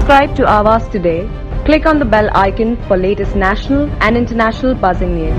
Subscribe to Awaaz today. Click on the bell icon for latest national and international buzzing news.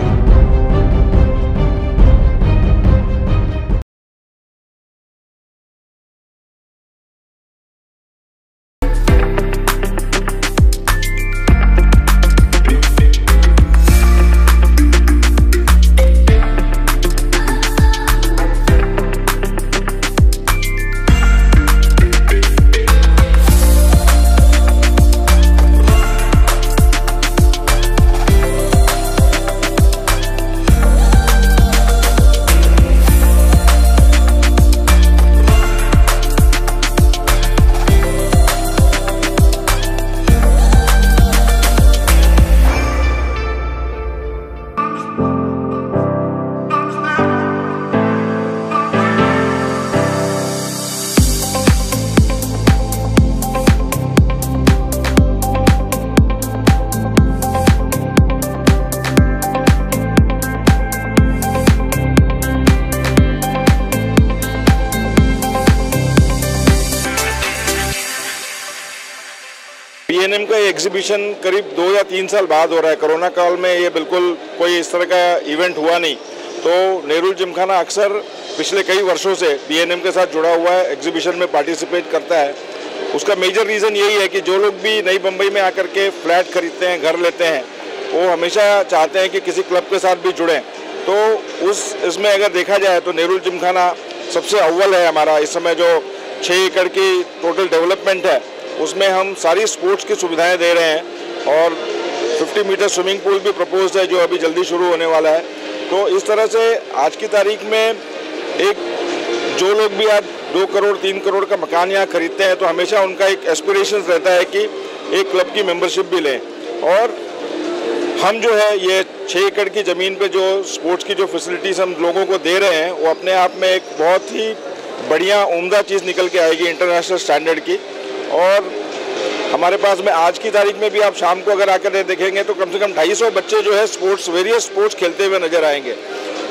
BNM का exhibition करीब 2 या 3 साल बाद हो रहा है। कोरोना काल में ये बिल्कुल कोई इस तरह का इवेंट हुआ नहीं, तो नेहरू जिमखाना अक्सर पिछले कई वर्षों से बीएनएम के साथ जुड़ा हुआ है, एग्जीबिशन में पार्टिसिपेट करता है। उसका मेजर रीज़न यही है कि जो लोग भी नई बम्बई में आकर के फ्लैट खरीदते हैं, घर लेते हैं, वो हमेशा चाहते हैं कि किसी क्लब के साथ भी जुड़ें। तो इसमें अगर देखा जाए तो नेहरू जिमखाना सबसे अव्वल है हमारा। इस समय जो 6 एकड़ की टोटल डेवलपमेंट है उसमें हम सारी स्पोर्ट्स की सुविधाएं दे रहे हैं और 50 मीटर स्विमिंग पूल भी प्रपोज्ड है जो अभी जल्दी शुरू होने वाला है। तो इस तरह से आज की तारीख में जो लोग भी आज 2 करोड़ 3 करोड़ का मकान यहाँ खरीदते हैं तो हमेशा उनका एक एस्पिरेशन रहता है कि एक क्लब की मेंबरशिप भी लें। और हम जो है ये 6 एकड़ की ज़मीन पे जो स्पोर्ट्स की जो फैसिलिटीज़ हम लोगों को दे रहे हैं वो अपने आप में एक बहुत ही बढ़िया उम्दा चीज़ निकल के आएगी इंटरनेशनल स्टैंडर्ड की। और हमारे पास में आज की तारीख में भी आप शाम को अगर आकर देखेंगे तो कम से कम 250 बच्चे जो है वेरियस स्पोर्ट्स खेलते हुए नजर आएंगे।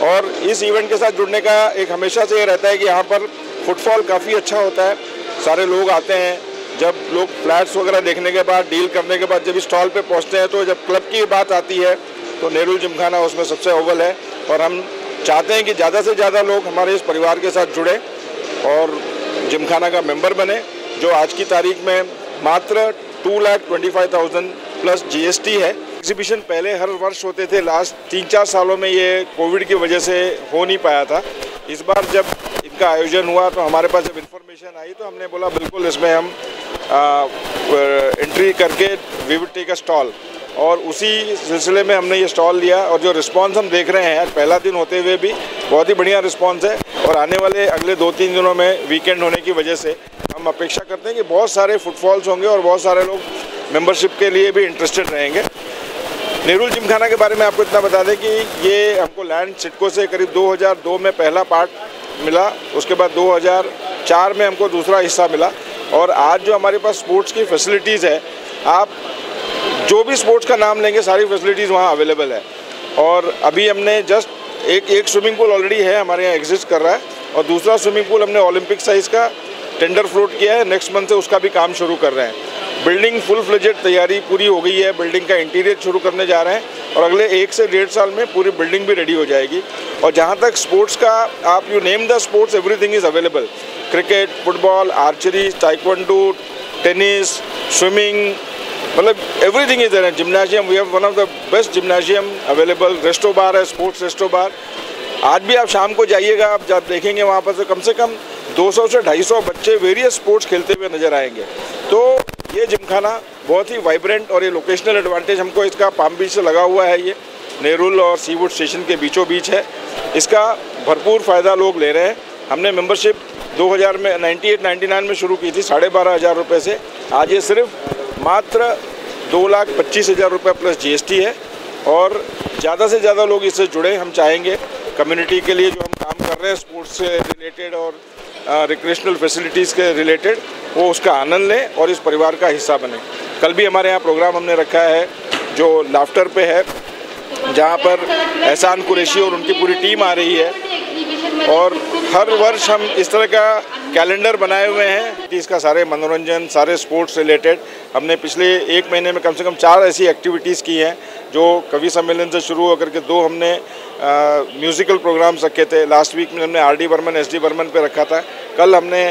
और इस इवेंट के साथ जुड़ने का एक हमेशा से ये रहता है कि यहाँ पर फुटफॉल काफ़ी अच्छा होता है, सारे लोग आते हैं। जब लोग फ्लैट्स वगैरह देखने के बाद, डील करने के बाद जब स्टॉल पे पहुँचते हैं तो जब क्लब की बात आती है तो नेहरू जिमखाना उसमें सबसे अव्वल है। और हम चाहते हैं कि ज़्यादा से ज़्यादा लोग हमारे इस परिवार के साथ जुड़े और जिमखाना का मेंबर बने, जो आज की तारीख में मात्र 2,25,000 प्लस जीएसटी है। एग्जीबिशन पहले हर वर्ष होते थे, लास्ट 3-4 सालों में ये कोविड की वजह से हो नहीं पाया था। इस बार जब इनका आयोजन हुआ तो हमारे पास जब इन्फॉर्मेशन आई तो हमने बोला बिल्कुल इसमें हम एंट्री करके we will take a stall, और उसी सिलसिले में हमने ये स्टॉल लिया। और जो रिस्पांस हम देख रहे हैं आज पहला दिन होते हुए भी बहुत ही बढ़िया रिस्पांस है, और आने वाले अगले 2-3 दिनों में वीकेंड होने की वजह से हम अपेक्षा करते हैं कि बहुत सारे फुटफॉल्स होंगे और बहुत सारे लोग मेंबरशिप के लिए भी इंटरेस्टेड रहेंगे। नेहरू जिमखाना के बारे में आपको इतना बता दें कि ये हमको लैंड सिडको से करीब 2002 में पहला पार्ट मिला, उसके बाद 2004 में हमको दूसरा हिस्सा मिला। और आज जो हमारे पास स्पोर्ट्स की फैसिलिटीज़ है, आप जो भी स्पोर्ट्स का नाम लेंगे सारी फैसिलिटीज़ वहाँ अवेलेबल है। और अभी हमने जस्ट एक स्विमिंग पूल ऑलरेडी है हमारे यहाँ एग्जिस्ट कर रहा है, और दूसरा स्विमिंग पूल हमने ओलंपिक साइज़ का टेंडर फ्लोट किया है, नेक्स्ट मंथ से उसका भी काम शुरू कर रहे हैं। बिल्डिंग फुल फ्लेजेड तैयारी पूरी हो गई है, बिल्डिंग का इंटीरियर शुरू करने जा रहे हैं और अगले 1 से 1.5 साल में पूरी बिल्डिंग भी रेडी हो जाएगी। और जहाँ तक स्पोर्ट्स का, आप you name the sports, everything is available. Cricket, football, archery, taekwondo, tennis, swimming, मतलब everything is there. Gymnasium, we have one of the best gymnasium available. Resto bar है, स्पोर्ट्स रेस्टो बार। आज भी आप शाम को जाइएगा, आप जब देखेंगे वहाँ पर तो कम से कम 200 से 250 बच्चे वेरियस स्पोर्ट्स खेलते हुए नजर आएंगे। तो ये जिमखाना बहुत ही वाइब्रेंट, और ये लोकेशनल एडवांटेज हमको इसका पाम बीच से लगा हुआ है, ये नेरुल और सीवुड स्टेशन के बीचों बीच है। इसका भरपूर फ़ायदा लोग ले रहे हैं। हमने मेंबरशिप 2000 में 98-99 में शुरू की थी 12,500 रुपये से। आज ये सिर्फ मात्र 2,25,000 रुपये प्लस जीएसटी है, और ज़्यादा से ज़्यादा लोग इससे जुड़े। हम चाहेंगे कम्युनिटी के लिए जो हम काम कर रहे हैं स्पोर्ट्स से रिलेटेड और रिक्रिएशनल फैसिलिटीज़ के रिलेटेड, वो उसका आनंद लें और इस परिवार का हिस्सा बने। कल भी हमारे यहाँ प्रोग्राम हमने रखा है जो लाफ्टर पे है, जहाँ पर एहसान कुरैशी और उनकी पूरी टीम आ रही है, और हर वर्ष हम इस तरह का कैलेंडर बनाए हुए हैं कि इसका सारे मनोरंजन, सारे स्पोर्ट्स रिलेटेड हमने पिछले 1 महीने में कम से कम 4 ऐसी एक्टिविटीज़ की हैं, जो कवि सम्मेलन से शुरू होकर के 2 हमने म्यूज़िकल प्रोग्राम्स रखे थे। लास्ट वीक में हमने आर.डी. बर्मन, एस.डी. बर्मन पे रखा था। कल हमने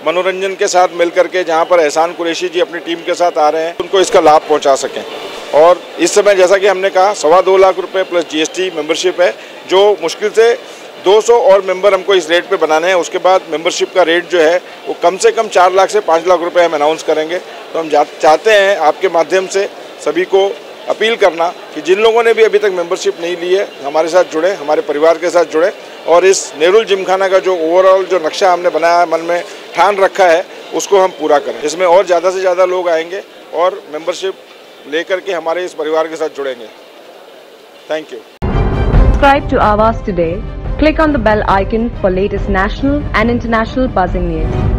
मनोरंजन के साथ मिलकर के, जहाँ पर एहसान कुरैशी जी अपनी टीम के साथ आ रहे हैं, उनको इसका लाभ पहुँचा सकें। और इस समय जैसा कि हमने कहा 2.25 लाख रुपये प्लस GST मेंबरशिप है, जो मुश्किल से 200 और मेंबर हमको इस रेट पे बनाने हैं। उसके बाद मेंबरशिप का रेट जो है वो कम से कम 4 लाख से 5 लाख रुपए हम अनाउंस करेंगे। तो हम चाहते हैं आपके माध्यम से सभी को अपील करना कि जिन लोगों ने भी अभी तक मेंबरशिप नहीं ली है, हमारे साथ जुड़े, हमारे परिवार के साथ जुड़े और इस नेरुल जिमखाना का जो ओवरऑल जो नक्शा हमने बनाया है, मन में ठान रखा है, उसको हम पूरा करें। इसमें और ज़्यादा से ज़्यादा लोग आएंगे और मेंबरशिप लेकर के हमारे इस परिवार के साथ जुड़ेंगे। Thank you. Subscribe to Awaaz today. Click on the bell icon for latest national and international buzzing news.